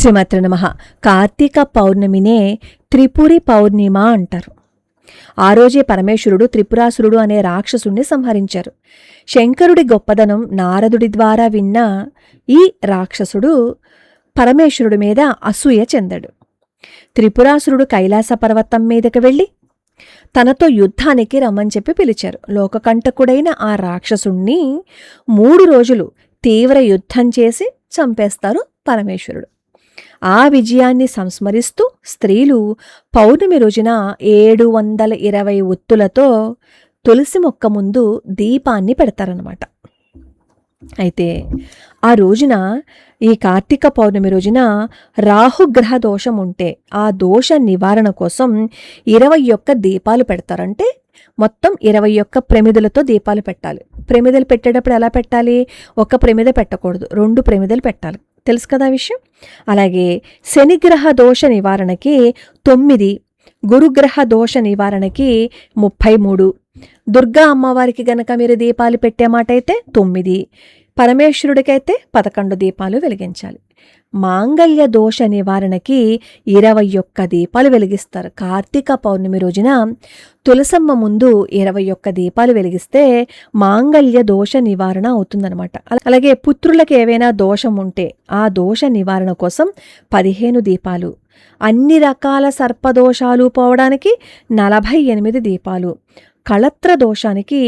శ్రీమాత్రే నమః. కార్తీక పౌర్ణమినే త్రిపురి పౌర్ణిమ అంటారు. ఆ రోజే పరమేశ్వరుడు త్రిపురాసురుడు అనే రాక్షసుణ్ణి సంహరించారు. శంకరుడి గొప్పదనం నారదుడి ద్వారా విన్న ఈ రాక్షసుడు పరమేశ్వరుడి మీద అసూయ చెందాడు. త్రిపురాసురుడు కైలాస పర్వతం మీదకి వెళ్ళి తనతో యుద్ధానికి రమ్మని చెప్పి పిలిచారు. లోకకంటకుడైన ఆ రాక్షసుణ్ణి 3 రోజులు తీవ్ర యుద్ధం చేసి చంపేస్తారు పరమేశ్వరుడు. ఆ విజయాన్ని సంస్మరిస్తూ స్త్రీలు పౌర్ణమి రోజున 720 ఒత్తులతో తులసి మొక్క ముందు దీపాన్ని పెడతారన్నమాట. అయితే ఆ రోజున ఈ కార్తీక పౌర్ణమి రోజున రాహుగ్రహ దోషం ఉంటే ఆ దోష నివారణ కోసం 21 దీపాలు పెడతారంటే మొత్తం 21 ప్రమిదలతో దీపాలు పెట్టాలి. ప్రమిదలు పెట్టేటప్పుడు ఎలా పెట్టాలి? ఒక ప్రమిద పెట్టకూడదు, 2 ప్రమిదలు పెట్టాలి. తెలుసు కదా విషయం. అలాగే శనిగ్రహ దోష నివారణకి 9, గురుగ్రహ దోష నివారణకి 33, దుర్గా అమ్మవారికి గనక మీరు దీపాలు పెట్టే మాట అయితే 9, పరమేశ్వరుడికైతే 11 దీపాలు వెలిగించాలి. మాంగళ్య దోష నివారణకి 21 దీపాలు వెలిగిస్తారు. కార్తీక పౌర్ణమి రోజున తులసమ్మ ముందు 21 దీపాలు వెలిగిస్తే మాంగళ్య దోష నివారణ అవుతుందన్నమాట. అలాగే పుత్రులకు ఏవైనా దోషం ఉంటే ఆ దోష నివారణ కోసం 15 దీపాలు, అన్ని రకాల సర్పదోషాలు పోవడానికి 48 దీపాలు, కళత్ర దోషానికి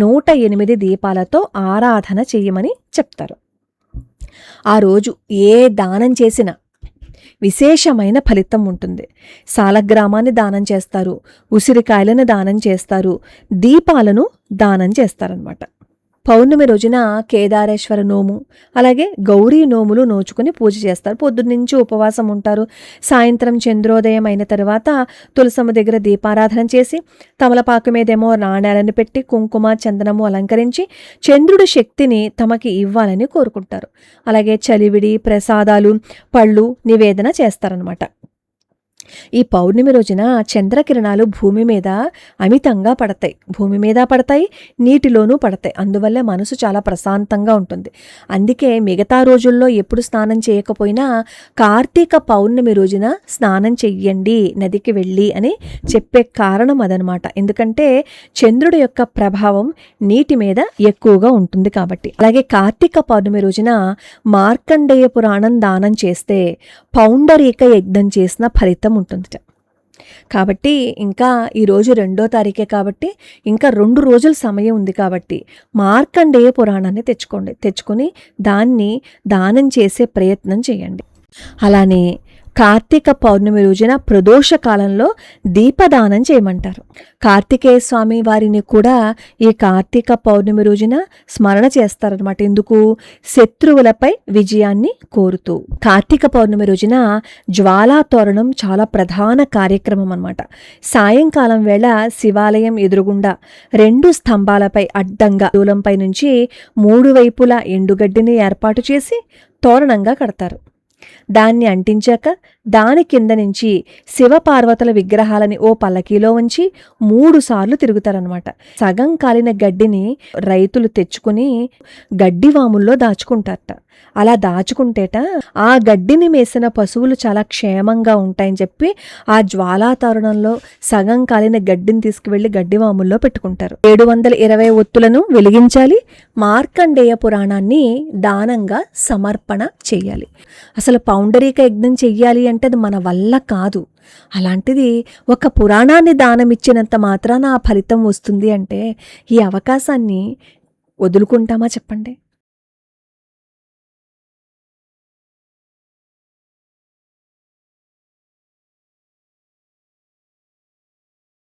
108 దీపాలతో ఆరాధన చెయ్యమని చెప్తారు. ఆ రోజు ఏ దానం చేసినా విశేషమైన ఫలితం ఉంటుంది. సాలగ్రామాన్ని దానం చేస్తారు, ఉసిరికాయలను దానం చేస్తారు, దీపాలను దానం చేస్తారనమాట. పౌర్ణమి రోజున కేదారేశ్వర నోము, అలాగే గౌరీ నోములు నోచుకుని పూజ చేస్తారు. పొద్దున్నుంచి ఉపవాసం ఉంటారు. సాయంత్రం చంద్రోదయం అయిన తర్వాత తులసమ్మ దగ్గర దీపారాధన చేసి తమలపాకు మీదేమో నాణ్యాలను పెట్టి కుంకుమ చందనము అలంకరించి చంద్రుడి శక్తిని తమకి ఇవ్వాలని కోరుకుంటారు. అలాగే చలివిడి, ప్రసాదాలు, పళ్ళు నివేదన చేస్తారనమాట. ఈ పౌర్ణమి రోజున చంద్రకిరణాలు భూమి మీద అమితంగా పడతాయి. భూమి మీద పడతాయి, నీటిలోనూ పడతాయి. అందువల్ల మనసు చాలా ప్రశాంతంగా ఉంటుంది. అందుకే మిగతా రోజుల్లో ఎప్పుడు స్నానం చేయకపోయినా కార్తీక పౌర్ణమి రోజున స్నానం చెయ్యండి నదికి వెళ్ళి అని చెప్పే కారణం అదనమాట. ఎందుకంటే చంద్రుడి యొక్క ప్రభావం నీటి మీద ఎక్కువగా ఉంటుంది కాబట్టి. అలాగే కార్తీక పౌర్ణమి రోజున మార్కండేయ పురాణం దానం చేస్తే పౌండరీక యజ్ఞం చేసిన ఫలితం ఉంటుందిట. కాబట్టి ఇంకా ఈరోజు 2వ తారీఖే కాబట్టి ఇంకా 2 రోజుల సమయం ఉంది కాబట్టి మార్కండేయ పురాణాన్ని తెచ్చుకొని దాన్ని దానం చేసే ప్రయత్నం చేయండి. అలానే కార్తీక పౌర్ణమి రోజున ప్రదోష కాలంలో దీపదానం చేయమంటారు. కార్తికేయ స్వామి వారిని కూడా ఈ కార్తీక పౌర్ణమి రోజున స్మరణ చేస్తారనమాట. ఎందుకు? శత్రువులపై విజయాన్ని కోరుతూ. కార్తీక పౌర్ణమి రోజున జ్వాలా తోరణం చాలా ప్రధాన కార్యక్రమం అన్నమాట. సాయంకాలం వేళ శివాలయం ఎదురుగుండా 2 స్తంభాలపై అడ్డంగా దూలంపై నుంచి 3 వైపులా ఎండుగడ్డిని ఏర్పాటు చేసి తోరణంగా కడతారు. దాన్ని అంటించాక దాని కింద నుంచి శివపార్వతుల విగ్రహాలని ఓ పల్లకీలో ఉంచి 3 సార్లు తిరుగుతారనమాట. సగం కాలిన గడ్డిని రైతులు తెచ్చుకుని గడ్డివాముల్లో దాచుకుంటారట. అలా దాచుకుంటేట ఆ గడ్డిని మేసిన పశువులు చాలా క్షేమంగా ఉంటాయని చెప్పి ఆ జ్వాలాతరుణంలో సగం కాలిన గడ్డిని తీసుకువెళ్లి గడ్డివాముల్లో పెట్టుకుంటారు. 720 ఒత్తులను వెలిగించాలి. మార్కండేయ పురాణాన్ని దానంగా సమర్పణ చెయ్యాలి. అసలు పౌండరీక యజ్ఞం చెయ్యాలి అంటే అది మన వల్ల కాదు. అలాంటిది ఒక పురాణాన్ని దానం ఇచ్చినంత మాత్రాన ఆ ఫలితం వస్తుంది అంటే ఈ అవకాశాన్ని వదులుకుంటామా చెప్పండి?